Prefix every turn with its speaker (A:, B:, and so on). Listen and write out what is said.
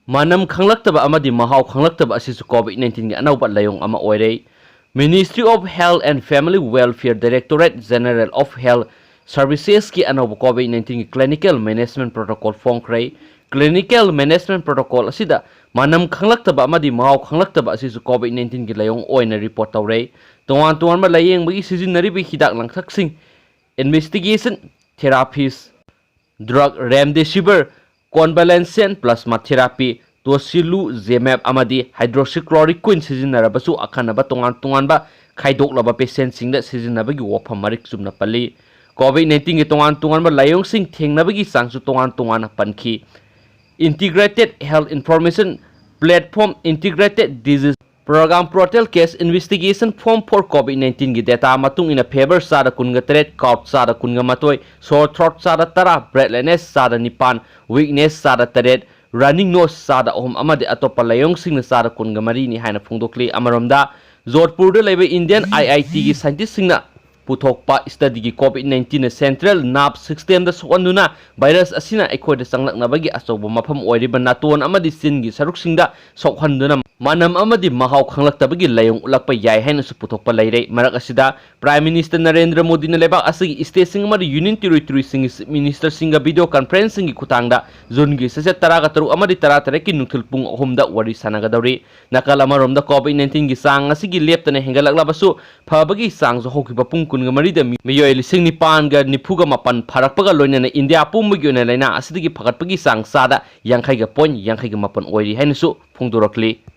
A: Manam khanglaktaba amadi mahau khanglaktaba asisu COVID-19 gi anauba layong ama oire. Ministry of Health and Family Welfare Directorate General of Health Services ki anauba COVID-19 gi Clinical Management Protocol fongkrai. Clinical Management Protocol asida manam khanglaktaba amadi mahau khanglaktaba asisu COVID-19 gi layong oina report tawre. Tuan ma layeng bagi sizinaribi hidak langsaksing investigation therapies drug remdesivir convalescent plasma therapy tosilu zemap amadi hydroxychloroquine sizinarabasu akhanaba tongan ba khaidok patient singda sizinabagi wafam marik sumna pali COVID-19 gi tongan ba layong sing thengnabagi sangsu tongan pankhi integrated health information platform integrated disease program portal case investigation form for COVID-19 gi data matung ina fever sada kunga tret cough sada kunga matoi sore throat sada tara breathlessness sada nipan weakness sada tret running nose sada amadi atopa layong sing sada kunga mari ni haina phungdokli amaromda Jodhpur da lebe Indian IIT gi scientist singna puthokpa study gi COVID-19 central nerve system da sokanduna virus asina ekhoi da sanglaknabagi achoba mafam oiriba naton amadi sin gi saruk singda sokhanduna manam amadi mahau khanglaktabagi layong ulakpa yai haina su puthokpa laire marak asida Prime Minister Narendra Modi na lebak asigi state sing amadi Union Territory sing minister singa video conferencing gi khutangda June gi sese taraga taru amadi tara ki nungthil pung ahumda wari sanagadawri nakal amaromda COVID-19 gi sang asigi leptana hengalaklabasu phabagi sang jo hokiba pung kunga marida miyoi lising ni pan ga nifuga mapan pharakpaga loinana India pumbugi ona laina asidigi phagatpagi sang sada 50 ga point 50 ga mapan oiri hainasu phungdorakli